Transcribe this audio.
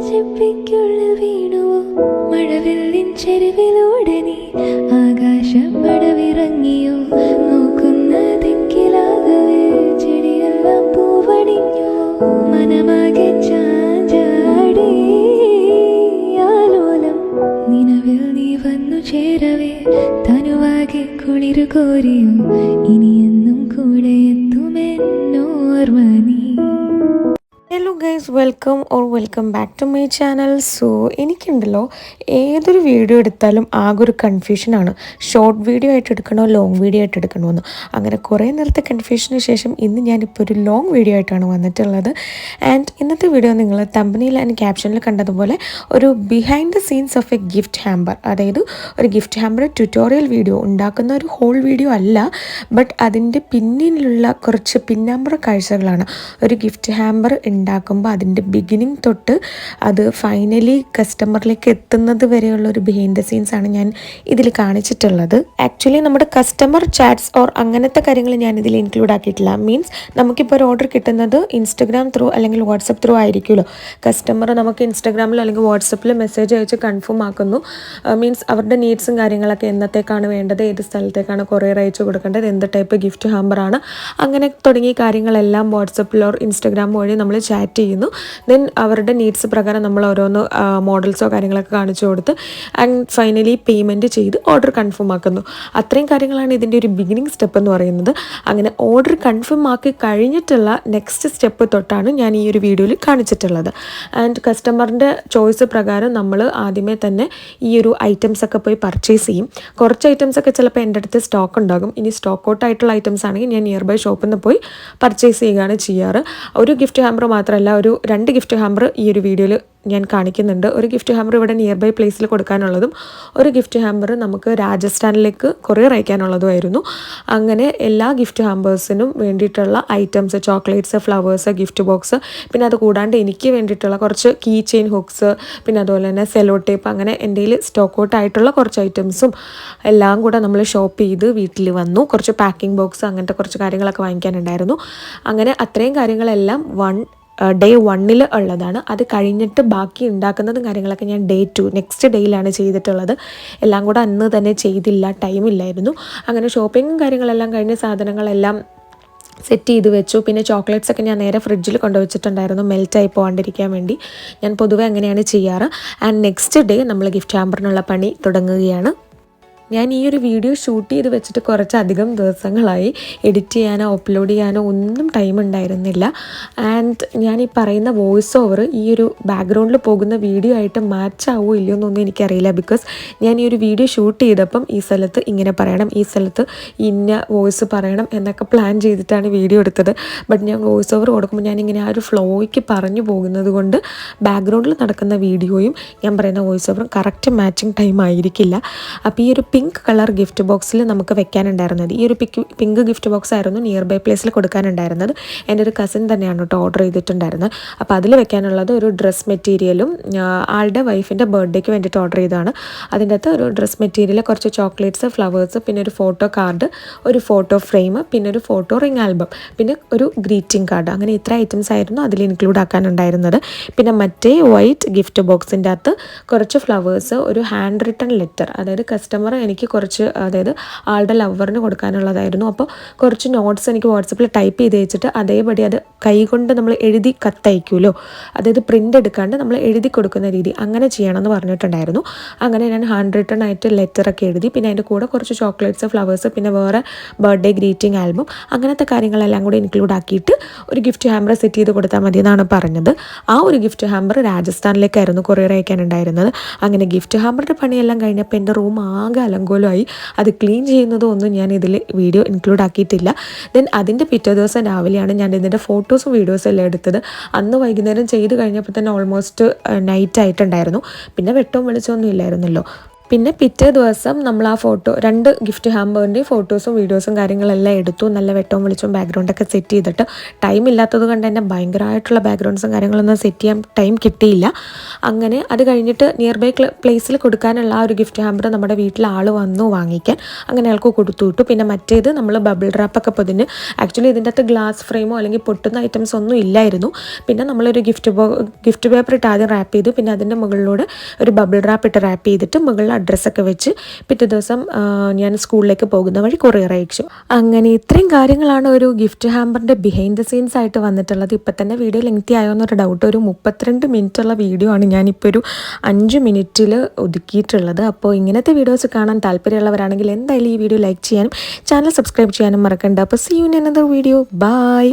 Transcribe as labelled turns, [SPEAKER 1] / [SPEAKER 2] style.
[SPEAKER 1] ചെപ്പിക്കുള്ളിൽ വീണുവോ മഴവില്ലിൻ ചെരുവിലൂടെ നീ ആകാശം പടവിറങ്ങിയോ നോക്കുന്ന ദിക്കിലാകവേ ചെടിയെല്ലാം പൂവണിഞ്ഞോ മനമാകെ ചാഞ്ചാടി ആലോലം നിലവിൽ നീ വന്നു ചേരവേ തനുവാകെ കുളിരു കോരിയോ ഇനിയെന്നും കൂടെ എത്തുമെന്നോർമ നീ.
[SPEAKER 2] Hello guys, welcome back to my channel. So എനിക്കുണ്ടല്ലോ ഏതൊരു വീഡിയോ എടുത്താലും ആകെ ഒരു കൺഫ്യൂഷനാണ്, ഷോർട്ട് വീഡിയോ ആയിട്ട് എടുക്കണോ ലോങ് വീഡിയോ ആയിട്ട് എടുക്കണമെന്ന്. അങ്ങനെ കുറേ നേരത്തെ കൺഫ്യൂഷന് ശേഷം ഇന്ന് ഞാനിപ്പോൾ ഒരു ലോങ് വീഡിയോ ആയിട്ടാണ് വന്നിട്ടുള്ളത്. ആൻഡ് ഇന്നത്തെ വീഡിയോ നിങ്ങൾ തമ്പനിയിൽ ആൻഡ് ക്യാപ്ഷനിൽ കണ്ടതുപോലെ ഒരു behind the scenes of A gift hamper, അതായത് ഒരു ഗിഫ്റ്റ് ഹാമ്പർ ട്യൂട്ടോറിയൽ വീഡിയോ ഉണ്ടാക്കുന്ന ഒരു ഹോൾ വീഡിയോ അല്ല, ബട്ട് അതിൻ്റെ പിന്നിലുള്ള കുറച്ച് പിന്നാമ്പുറ കാഴ്ചകളാണ്. ഒരു ഗിഫ്റ്റ് ഹാമ്പർ ഉണ്ടാക്കുമ്പോൾ അതിൻ്റെ ബിഗിനിങ് തൊട്ട് അത് ഫൈനലി കസ്റ്റമറിലേക്ക് എത്തുന്നത് വരെയുള്ള ഒരു ബിഹൈൻഡ് ദ സീൻസ് ആണ് ഞാൻ ഇതിൽ കാണിച്ചിട്ടുള്ളത്. ആക്ച്വലി നമ്മുടെ കസ്റ്റമർ ചാറ്റ്സ് ഓർ അങ്ങനത്തെ കാര്യങ്ങൾ ഞാൻ ഇതിൽ ഇൻക്ലൂഡ് ആക്കിയിട്ടില്ല. മീൻസ് നമുക്കിപ്പോൾ ഒരു ഓർഡർ കിട്ടുന്നത് ഇൻസ്റ്റഗ്രാം ത്രൂ അല്ലെങ്കിൽ വാട്സപ്പ് ത്രൂ ആയിരിക്കുമല്ലോ. കസ്റ്റമർ നമുക്ക് ഇൻസ്റ്റഗ്രാമിൽ അല്ലെങ്കിൽ വാട്സപ്പിൽ മെസ്സേജ് അയച്ച് കൺഫേം ആക്കുന്നു. മീൻസ് അവരുടെ നീഡ്സും കാര്യങ്ങളൊക്കെ എന്നത്തേക്കാണ് വേണ്ടത്, ഏത് സ്ഥലത്തേക്കാണ് കൊറിയർ അയച്ചു കൊടുക്കേണ്ടത്, എന്ത് ടൈപ്പ് ഗിഫ്റ്റ് ഹാമ്പറാണ്, അങ്ങനെ തുടങ്ങിയ കാര്യങ്ങളെല്ലാം വാട്സപ്പിൽ ഓർ ഇൻസ്റ്റഗ്രാം വഴി നമ്മൾ ചാറ്റ് ചെയ്യുന്നു. ദെൻ അവരുടെ നീഡ്സ് പ്രകാരം നമ്മൾ ഓരോന്ന് മോഡൽസോ കാര്യങ്ങളൊക്കെ കാണിച്ചു കൊടുത്ത് ആൻഡ് ഫൈനലി പേയ്മെൻറ്റ് ചെയ്ത് ഓർഡർ കൺഫേം ആക്കുന്നു. അത്രയും കാര്യങ്ങളാണ് ഇതിൻ്റെ ഒരു ബിഗിനിങ് സ്റ്റെപ്പ് എന്ന് പറയുന്നത്. അങ്ങനെ ഓർഡർ കൺഫേം ആക്കി കഴിഞ്ഞിട്ടുള്ള നെക്സ്റ്റ് സ്റ്റെപ്പ് തൊട്ടാണ് ഞാൻ ഈ ഒരു വീഡിയോയിൽ കാണിച്ചിട്ടുള്ളത്. ആൻഡ് കസ്റ്റമറിൻ്റെ ചോയ്സ് പ്രകാരം നമ്മൾ ആദ്യമേ തന്നെ ഈ ഒരു ഐറ്റംസ് ഒക്കെ പോയി പർച്ചേസ് ചെയ്യും. കുറച്ച് ഐറ്റംസ് ഒക്കെ ചിലപ്പോൾ എൻ്റെ അടുത്ത് സ്റ്റോക്ക് ഉണ്ടാകും. ഇനി സ്റ്റോക്ക് ഔട്ട് ആയിട്ടുള്ള ഐറ്റംസ് ആണെങ്കിൽ ഞാൻ നിയർ ബൈ ഷോപ്പിൽ നിന്ന് പോയി പർച്ചേസ് ചെയ്യുകയാണ് ചെയ്യാറ്. ഒരു ഗിഫ്റ്റ് ഹാമ്പർ മാത്രമല്ല, ഒരു 2 ഗിഫ്റ്റ് ഹാമ്പർ ഈ ഒരു വീഡിയോയിൽ ഞാൻ കാണിക്കുന്നുണ്ട്. ഒരു ഗിഫ്റ്റ് ഹാമ്പർ ഇവിടെ നിയർ ബൈ പ്ലേസിൽ കൊടുക്കാനുള്ളതും ഒരു ഗിഫ്റ്റ് ഹാമ്പർ നമുക്ക് രാജസ്ഥാനിലേക്ക് കൊറിയർ അയക്കാനുള്ളതുമായിരുന്നു. അങ്ങനെ എല്ലാ ഗിഫ്റ്റ് ഹാമ്പേഴ്സിനും വേണ്ടിയിട്ടുള്ള items, chocolates, flowers, gift box, പിന്നെ അത് കൂടാണ്ട് എനിക്ക് വേണ്ടിയിട്ടുള്ള കുറച്ച് കീ ചെയിൻ ഹുക്സ്, പിന്നെ അതുപോലെ തന്നെ സെലോ ടേപ്പ്, അങ്ങനെ എൻ്റെ കയ്യിൽ സ്റ്റോക്ക് ഔട്ട് ആയിട്ടുള്ള കുറച്ച് ഐറ്റംസും എല്ലാം കൂടെ നമ്മൾ ഷോപ്പ് ചെയ്ത് വീട്ടിൽ വന്നു. കുറച്ച് പാക്കിംഗ് ബോക്സ്, അങ്ങനത്തെ കുറച്ച് കാര്യങ്ങളൊക്കെ വാങ്ങിക്കാനുണ്ടായിരുന്നു. അങ്ങനെ അത്രയും കാര്യങ്ങളെല്ലാം ഡേ 1 ഉള്ളതാണ്. അത് കഴിഞ്ഞിട്ട് ബാക്കി ഉണ്ടാക്കുന്നതും കാര്യങ്ങളൊക്കെ ഞാൻ ഡേ 2 നെക്സ്റ്റ് ഡേയിലാണ് ചെയ്തിട്ടുള്ളത്. എല്ലാം കൂടെ അന്ന് തന്നെ ചെയ്തില്ല, ടൈമില്ലായിരുന്നു. അങ്ങനെ ഷോപ്പിങ്ങും കാര്യങ്ങളെല്ലാം കഴിഞ്ഞ് സാധനങ്ങളെല്ലാം സെറ്റ് ചെയ്ത് വെച്ചു. പിന്നെ ചോക്ലേറ്റ്സ് ഒക്കെ ഞാൻ നേരെ ഫ്രിഡ്ജിൽ കൊണ്ടുവച്ചിട്ടുണ്ടായിരുന്നു, മെൽറ്റായി പോകാണ്ടിരിക്കാൻ വേണ്ടി. ഞാൻ പൊതുവെ അങ്ങനെയാണ് ചെയ്യാറ്. ആൻഡ് നെക്സ്റ്റ് ഡേ നമ്മൾ ഗിഫ്റ്റ് ഹാമ്പറിനുള്ള പണി തുടങ്ങുകയാണ്. ഞാൻ ഈ ഒരു വീഡിയോ ഷൂട്ട് ചെയ്ത് വെച്ചിട്ട് കുറച്ചധികം ദിവസങ്ങളായി. എഡിറ്റ് ചെയ്യാനോ അപ്ലോഡ് ചെയ്യാനോ ഒന്നും ടൈം ഉണ്ടായിരുന്നില്ല. ആൻഡ് ഞാൻ ഈ പറയുന്ന വോയിസ് ഓവർ ഈ ഒരു ബാക്ക്ഗ്രൗണ്ടിൽ പോകുന്ന വീഡിയോ ആയിട്ട് മാച്ച് ആവുമോ ഇല്ലയോ എന്നൊന്നും എനിക്കറിയില്ല. ബിക്കോസ് ഞാൻ ഈ ഒരു വീഡിയോ ഷൂട്ട് ചെയ്തപ്പം ഈ സ്ഥലത്ത് ഇങ്ങനെ പറയണം, ഈ സ്ഥലത്ത് ഇന്ന വോയിസ് പറയണം എന്നൊക്കെ പ്ലാൻ ചെയ്തിട്ടാണ് വീഡിയോ എടുത്തത്. ബട്ട് ഞാൻ വോയിസ് ഓവർ കൊടുക്കുമ്പോൾ ഞാനിങ്ങനെ ആ ഒരു ഫ്ലോയ്ക്ക് പറഞ്ഞു പോകുന്നത് കൊണ്ട് ബാക്ക്ഗ്രൗണ്ടിൽ നടക്കുന്ന വീഡിയോയും ഞാൻ പറയുന്ന വോയിസ് ഓവറും കറക്റ്റ് മാച്ചിങ് ടൈം ആയിരിക്കില്ല. അപ്പോൾ ഈ ഒരു പിങ്ക് കളർ ഗിഫ്റ്റ് ബോക്സിൽ നമുക്ക് വെക്കാനുണ്ടായിരുന്നത്, ഈ ഒരു പിങ്ക് ഗിഫ്റ്റ് ബോക്സ് ആയിരുന്നു നിയർ ബൈ പ്ലേസിൽ കൊടുക്കാനുണ്ടായിരുന്നത്. എൻ്റെ ഒരു കസിൻ തന്നെയാണ് കേട്ടോ ഓർഡർ ചെയ്തിട്ടുണ്ടായിരുന്നത്. അപ്പോൾ അതിൽ വെക്കാനുള്ളത് ഒരു ഡ്രസ് മെറ്റീരിയലും ആളുടെ വൈഫിൻ്റെ ബർത്ത്ഡേക്ക് വേണ്ടിയിട്ട് ഓർഡർ ചെയ്തതാണ്. അതിൻ്റെ അകത്ത് ഒരു ഡ്രസ് മെറ്റീരിയൽ, കുറച്ച് ചോക്ലേറ്റ്സ്, ഫ്ലവേഴ്സ്, പിന്നെ ഒരു ഫോട്ടോ കാർഡ്, ഒരു ഫോട്ടോ ഫ്രെയിം, പിന്നെ ഒരു ഫോട്ടോ റിംഗ് ആൽബം, പിന്നെ ഒരു ഗ്രീറ്റിംഗ് കാർഡ്. അങ്ങനെ ഇത്ര ഐറ്റംസ് ആയിരുന്നു അതിൽ ഇൻക്ലൂഡ് ആക്കാനുണ്ടായിരുന്നത്. പിന്നെ മറ്റേ വൈറ്റ് ഗിഫ്റ്റ് ബോക്സിൻ്റെ അകത്ത് കുറച്ച് ഫ്ലവേഴ്സ്, ഒരു ഹാൻഡ് റിട്ടൺ ലെറ്റർ, അതായത് കസ്റ്റമർ എനിക്ക് കുറച്ച്, അതായത് ആളുടെ ലവറിന് കൊടുക്കാനുള്ളതായിരുന്നു. അപ്പോൾ കുറച്ച് നോട്ട്സ് എനിക്ക് വാട്സപ്പിൽ ടൈപ്പ് ചെയ്ത് വെച്ചിട്ട് അതേപടി അത് കൈകൊണ്ട് നമ്മൾ എഴുതി കത്തയക്കുമല്ലോ, അതായത് പ്രിൻ്റ് എടുക്കാണ്ട് നമ്മൾ എഴുതി കൊടുക്കുന്ന രീതി, അങ്ങനെ ചെയ്യണമെന്ന് പറഞ്ഞിട്ടുണ്ടായിരുന്നു. അങ്ങനെ ഞാൻ ഹാൻഡ് റിട്ടൺ ആയിട്ട് ലെറ്ററൊക്കെ എഴുതി. പിന്നെ അതിൻ്റെ കൂടെ കുറച്ച് ചോക്ലേറ്റ്സ്, ഫ്ലവേഴ്സ്, പിന്നെ വേറെ ബർത്ത്ഡേ ഗ്രീറ്റിംഗ് ആൽബം, അങ്ങനത്തെ കാര്യങ്ങളെല്ലാം കൂടി ഇൻക്ലൂഡ് ആക്കിയിട്ട് ഒരു ഗിഫ്റ്റ് ഹാമ്പർ സെറ്റ് ചെയ്ത് കൊടുത്താൽ മതി എന്നാണ് പറഞ്ഞത്. ആ ഒരു ഗിഫ്റ്റ് ഹാമ്പർ രാജസ്ഥാനിലേക്കായിരുന്നു കൊറിയർ അയക്കാനുണ്ടായിരുന്നത്. അങ്ങനെ ഗിഫ്റ്റ് ഹാമ്പറിൻ്റെ പണിയെല്ലാം കഴിഞ്ഞപ്പോൾ എൻ്റെ റൂം ആകെ അലങ്കോലമായി. അത് ക്ലീൻ ചെയ്യുന്നതും ഒന്നും ഞാൻ ഇതിൽ വീഡിയോ ഇൻക്ലൂഡ് ആക്കിയിട്ടില്ല. ദെൻ അതിൻ്റെ പിറ്റേ ദിവസം രാവിലെയാണ് ഞാൻ ഇതിൻ്റെ ഫോട്ടോസും വീഡിയോസും എല്ലാം എടുത്തത്. അന്ന് വൈകുന്നേരം ചെയ്ത് കഴിഞ്ഞപ്പോൾ തന്നെ ഓൾമോസ്റ്റ് നൈറ്റ് ആയിട്ടുണ്ടായിരുന്നു. പിന്നെ വെട്ടവും വെളിച്ചമൊന്നും ഇല്ലായിരുന്നല്ലോ. പിന്നെ പിറ്റേ ദിവസം നമ്മൾ ആ ഫോട്ടോ 2 ഗിഫ്റ്റ് ഹാമ്പറിൻ്റെ ഫോട്ടോസും വീഡിയോസും കാര്യങ്ങളെല്ലാം എടുത്തു. നല്ല വെട്ടവും വെളിച്ചവും ബാക്ക്ഗ്രൗണ്ടൊക്കെ സെറ്റ് ചെയ്തിട്ട് ടൈം ഇല്ലാത്തത് കൊണ്ട് തന്നെ ഭയങ്കരമായിട്ടുള്ള ബാക്ക്ഗ്രൗണ്ട്സും കാര്യങ്ങളൊന്നും സെറ്റ് ചെയ്യാൻ ടൈം കിട്ടിയില്ല. അങ്ങനെ അത് കഴിഞ്ഞിട്ട് നിയർ ബൈ പ്ലേസിൽ കൊടുക്കാനുള്ള ആ ഒരു ഗിഫ്റ്റ് ഹാമ്പർ നമ്മുടെ വീട്ടിൽ ആൾ വന്നു വാങ്ങിക്കാൻ. അങ്ങനെ ആൾക്ക് കൊടുത്തു വിട്ടു. പിന്നെ മറ്റേത് നമ്മൾ ബബിൾ റാപ്പൊക്കെ പൊതിഞ്ഞ്, ആക്ച്വലി ഇതിൻ്റെ അകത്ത് ഗ്ലാസ് ഫ്രെയിമോ അല്ലെങ്കിൽ പൊട്ടുന്ന ഐറ്റംസ് ഒന്നും ഇല്ലായിരുന്നു. പിന്നെ നമ്മളൊരു ഗിഫ്റ്റ് പേപ്പർ ഇട്ട് ആദ്യം റാപ്പ് ചെയ്തു. പിന്നെ അതിൻ്റെ മുകളിലൂടെ ഒരു ബബിൾ റാപ്പ് ഇട്ട് റാപ്പ് ചെയ്തിട്ട് മുകളിൽ അഡ്രസ്സൊക്കെ വെച്ച് പിറ്റേ ദിവസം ഞാൻ സ്കൂളിലേക്ക് പോകുന്ന വഴി കൊറിയർ അയച്ചു. അങ്ങനെ ഇത്രയും കാര്യങ്ങളാണ് ഒരു ഗിഫ്റ്റ് ഹാമ്പറിൻ്റെ ബിഹൈൻഡ് ദ സീൻസ് ആയിട്ട് വന്നിട്ടുള്ളത്. ഇപ്പം തന്നെ വീഡിയോ ലെങ്തി ആയോ എന്നൊരു ഡൗട്ട്. ഒരു 32 മിനിറ്റുള്ള വീഡിയോ ആണ് ഞാനിപ്പോൾ ഒരു 5 മിനിറ്റിൽ ഒതുക്കിയിട്ടുള്ളത്. അപ്പോൾ ഇങ്ങനത്തെ വീഡിയോസ് കാണാൻ താല്പര്യമുള്ളവരാണെങ്കിൽ എന്തായാലും ഈ വീഡിയോ ലൈക്ക് ചെയ്യാനും ചാനൽ സബ്സ്ക്രൈബ് ചെയ്യാനും മറക്കണ്ട. അപ്പോൾ see you in another video. By.